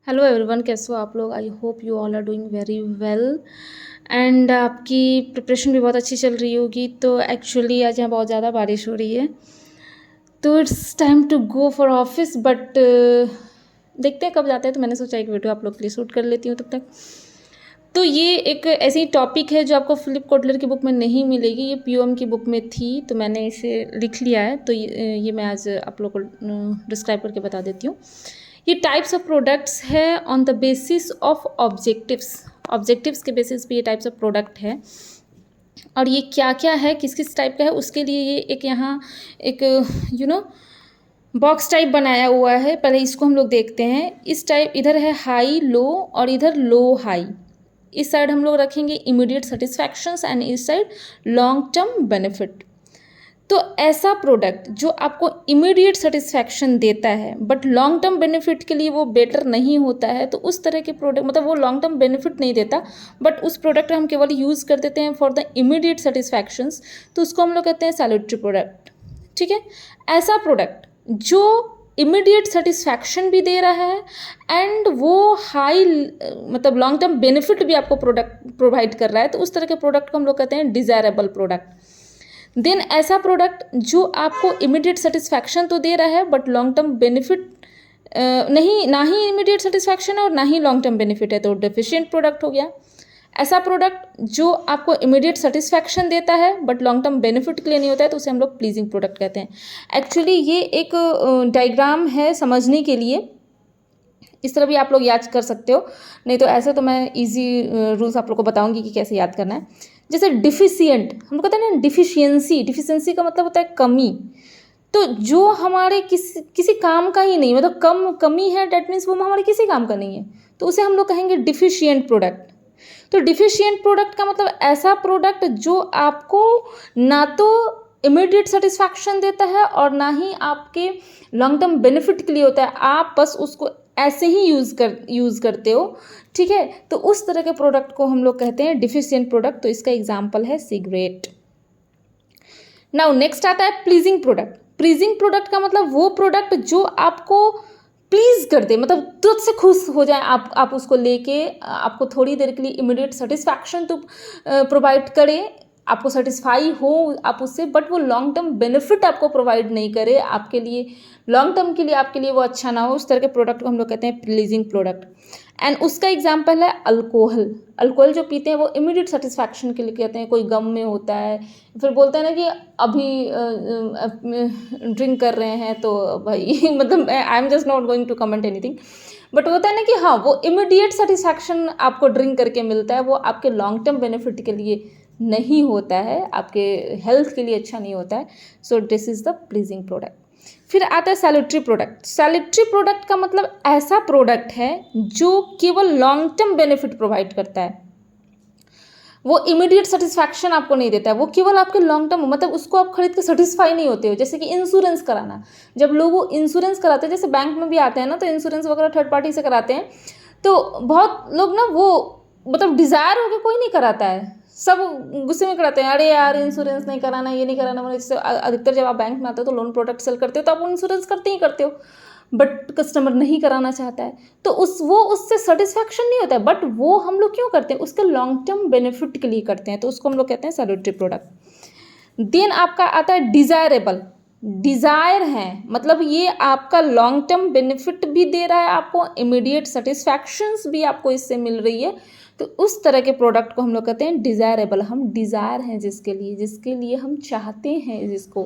Hello everyone, कैसे हो आप लोग। I hope you all are doing very well and आपकी प्रिपरेशन भी बहुत अच्छी चल रही होगी। तो एक्चुअली आज यहाँ बहुत ज़्यादा बारिश हो रही है, तो it's time to go for office. But देखते हैं कब जाते हैं। तो मैंने सोचा एक वीडियो आप लोग के लिए शूट कर लेती हूँ तब तक। तो ये एक ऐसी टॉपिक है जो आपको फिलिप कोटलर की बुक में नहीं मिलेगी, ये पीओएम की बुक में थी, तो मैंने इसे लिख लिया है। तो ये मैं आज आप लोग को डिस्क्राइब करके बता देती हूँ। ये टाइप्स ऑफ प्रोडक्ट्स है on the basis of objectives के बेसिस पे ये टाइप्स ऑफ प्रोडक्ट है। और ये क्या क्या है, किस किस टाइप का है, उसके लिए ये एक यहाँ एक बॉक्स टाइप बनाया हुआ है। पहले इसको हम लोग देखते हैं। इस टाइप इधर है हाई लो और इधर लो हाई। इस साइड हम लोग रखेंगे इमीडिएट सेटिस्फैक्शंस एंड इस साइड लॉन्ग टर्म बेनिफिट। तो ऐसा प्रोडक्ट जो आपको इमीडिएट सेटिस्फैक्शन देता है बट लॉन्ग टर्म बेनिफिट के लिए वो बेटर नहीं होता है, तो उस तरह के प्रोडक्ट मतलब वो लॉन्ग टर्म बेनिफिट नहीं देता बट उस प्रोडक्ट हम केवल यूज़ कर देते हैं फॉर द इमीडिएट सेटिस्फैक्शंस, तो उसको हम लोग कहते हैं सैल्यूटरी प्रोडक्ट। ठीक है, ऐसा प्रोडक्ट जो इमीडिएट सेटिस्फैक्शन भी दे रहा है एंड वो हाई मतलब लॉन्ग टर्म बेनिफिट भी आपको प्रोडक्ट प्रोवाइड कर रहा है, तो उस तरह के प्रोडक्ट को हम लोग कहते हैं डिज़ायरेबल प्रोडक्ट। देन ऐसा प्रोडक्ट जो आपको इमीडिएट सेटिस्फैक्शन तो दे रहा है बट लॉन्ग टर्म बेनिफिट नहीं, ना ही इमीडिएट सेटिस्फैक्शन और ना ही लॉन्ग टर्म बेनिफिट है, तो डेफिशिएंट प्रोडक्ट हो गया। ऐसा प्रोडक्ट जो आपको इमीडिएट सेटिस्फैक्शन देता है बट लॉन्ग टर्म बेनिफिट के लिए नहीं होता है, तो उसे हम लोग प्लीजिंग प्रोडक्ट कहते हैं। एक्चुअली ये एक डायग्राम है समझने के लिए, इस तरह भी आप लोग याद कर सकते हो, नहीं तो ऐसे तो मैं इजी रूल्स आप लोग को बताऊंगी कि कैसे याद करना है। जैसे डिफिशियंट हम लोग कहते हैं ना, डिफिशियंसी का मतलब होता है कमी। तो जो हमारे किसी काम का ही नहीं, मतलब कमी है, डेट मीन्स वो हमारे किसी काम का नहीं है, तो उसे हम लोग कहेंगे डिफिशियंट प्रोडक्ट। तो डिफिशियंट प्रोडक्ट का मतलब ऐसा प्रोडक्ट जो आपको ना तो इमीडिएट सेटिस्फैक्शन देता है और ना ही आपके लॉन्ग टर्म बेनिफिट के लिए होता है, आप बस उसको ऐसे ही यूज़ करते हो। ठीक है, तो उस तरह के प्रोडक्ट को हम लोग कहते हैं डिफिशियंट प्रोडक्ट। तो इसका एग्जाम्पल है सिगरेट। नाउ नेक्स्ट आता है प्लीजिंग प्रोडक्ट। प्लीजिंग प्रोडक्ट का मतलब वो प्रोडक्ट जो आपको प्लीज़ कर दे, मतलब तुझ से खुश हो जाए, आप उसको लेके आपको थोड़ी देर के लिए इमीडिएट सेटिस्फैक्शन तो प्रोवाइड करे, आपको सेटिस्फाई हो आप उससे, बट वो लॉन्ग टर्म बेनिफिट आपको प्रोवाइड नहीं करे, आपके लिए लॉन्ग टर्म के लिए आपके लिए वो अच्छा ना हो, उस तरह के प्रोडक्ट को हम लोग कहते हैं प्लीजिंग प्रोडक्ट। एंड उसका एग्जाम्पल है अल्कोहल। अल्कोहल जो पीते हैं वो इमीडिएट सेटिस्फैक्शन के लिए कहते हैं, कोई गम में होता है, फिर बोलते हैं ना कि अभी ड्रिंक कर रहे हैं तो भाई मतलब I am just not going to comment anything, but होता है ना कि हाँ वो इमीडिएट सेटिस्फैक्शन आपको ड्रिंक करके मिलता है, वो आपके लॉन्ग टर्म बेनिफिट के लिए नहीं होता है, आपके हेल्थ के लिए अच्छा नहीं होता है। So this is the pleasing product. फिर आता है सैल्यूटरी प्रोडक्ट। सैल्यूटरी प्रोडक्ट का मतलब ऐसा प्रोडक्ट है जो केवल लॉन्ग टर्म बेनिफिट प्रोवाइड करता है, वो इमीडिएट सेटिस्फैक्शन आपको नहीं देता है, वो केवल आपके लॉन्ग टर्म, मतलब उसको आप खरीद के सेटिस्फाई नहीं होते हो। जैसे कि इंश्योरेंस कराना, जब लोग इंश्योरेंस कराते हैं, जैसे बैंक में भी आते हैं ना, तो इंश्योरेंस वगैरह थर्ड पार्टी से कराते हैं, तो बहुत लोग ना वो मतलब डिज़ायर होकर कोई नहीं कराता है, सब गुस्से में कराते हैं, अरे यार इंश्योरेंस नहीं कराना, ये नहीं कराना। मतलब जैसे अधिकतर जब आप बैंक में आते हो तो लोन प्रोडक्ट सेल करते हो तो आप इंश्योरेंस करते ही करते हो, बट कस्टमर नहीं कराना चाहता है, तो वो उससे सेटिस्फैक्शन नहीं होता है, बट वो हम लोग क्यों करते हैं, उसके लॉन्ग टर्म बेनिफिट के लिए करते हैं, तो उसको हम लोग कहते हैं सैल्यूटरी प्रोडक्ट। देन आपका आता है डिज़ायरेबल। डिज़ायर है मतलब ये आपका लॉन्ग टर्म बेनिफिट भी दे रहा है, आपको इमीडिएट सेटिस्फैक्शंस भी आपको इससे मिल रही है, तो उस तरह के प्रोडक्ट को हम लोग कहते हैं डिज़ायरेबल। हम डिज़ायर हैं जिसके लिए हम चाहते हैं जिसको,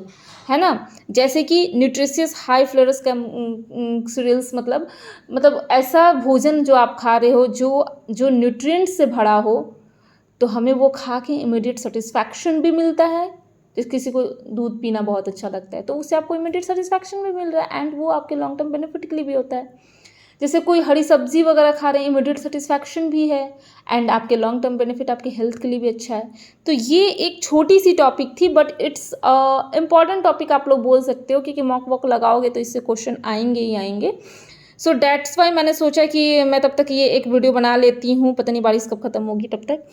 है ना। जैसे कि न्यूट्रिशियस हाई फ्लोरस सीरियल्स, मतलब ऐसा भोजन जो आप खा रहे हो जो न्यूट्रिएंट्स से भरा हो, तो हमें वो खा के इमीडिएट सेटिस्फैक्शन भी मिलता है। जैसे किसी को दूध पीना बहुत अच्छा लगता है तो उससे आपको इमीडिएट सेटिस्फैक्शन भी मिल रहा है एंड वो आपके लॉन्ग टर्म बेनिफिट के लिए भी होता है। जैसे कोई हरी सब्जी वगैरह खा रहे हैं, इमीडिएट सेटिस्फैक्शन भी है एंड आपके लॉन्ग टर्म बेनिफिट आपके हेल्थ के लिए भी अच्छा है। तो ये एक छोटी सी टॉपिक थी बट इट्स इम्पॉर्टेंट टॉपिक आप लोग बोल सकते हो, क्योंकि मॉक वॉक लगाओगे तो इससे क्वेश्चन आएंगे ही आएंगे। सो डैट्स वाई मैंने सोचा कि मैं तब तक ये एक वीडियो बना लेती हूँ, पता नहीं बारिश कब ख़त्म होगी तब तक।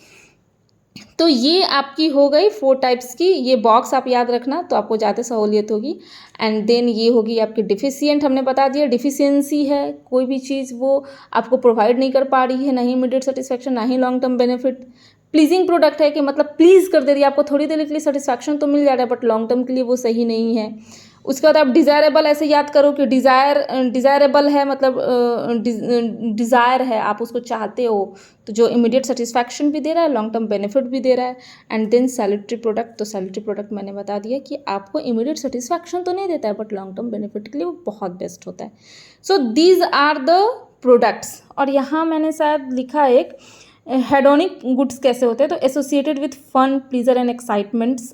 तो ये आपकी हो गई 4 टाइप्स की, ये बॉक्स आप याद रखना तो आपको ज़्यादा सहूलियत होगी। एंड देन ये होगी आपकी डिफिशिएंट, हमने बता दिया डिफिशियंसी है, कोई भी चीज़ वो आपको प्रोवाइड नहीं कर पा रही है, ना ही इमीडिएट सेटिस्फैक्शन ना ही long term benefit. Pleasing product है कि मतलब प्लीज़ कर दे रही है, आपको थोड़ी देर के लिए सेटिस्फैक्शन तो मिल जा रहा है बट लॉन्ग टर्म के लिए वो सही नहीं है। उसके बाद आप डिज़ायरेबल ऐसे याद करो कि डिज़ायरेबल है मतलब डिज़ायर है, आप उसको चाहते हो, तो जो इमीडिएट सेटिस्फैक्शन भी दे रहा है, लॉन्ग टर्म बेनिफिट भी दे रहा है। एंड देन सैलिटरी प्रोडक्ट, तो सैलिटरी प्रोडक्ट मैंने बता दिया कि आपको इमीडिएट सेटिस्फैक्शन तो नहीं देता है बट लॉन्ग टर्म बेनिफिट के लिए वो बहुत बेस्ट होता है। So these are the products. और यहाँ मैंने शायद लिखा एक हेडोनिक गुड्स कैसे होते हैं, तो associated with fun pleasure and excitements,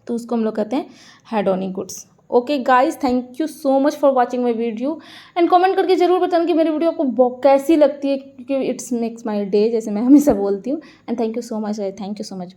तो उसको हम लोग कहते हैं hedonic goods. Okay guys, thank you so much for watching my video and comment करके जरूर बताना कि मेरी वीडियो आपको कैसी लगती है, क्योंकि इट्स मेक्स माई डे, जैसे मैं हमेशा बोलती हूँ। And thank you so much, thank you so much.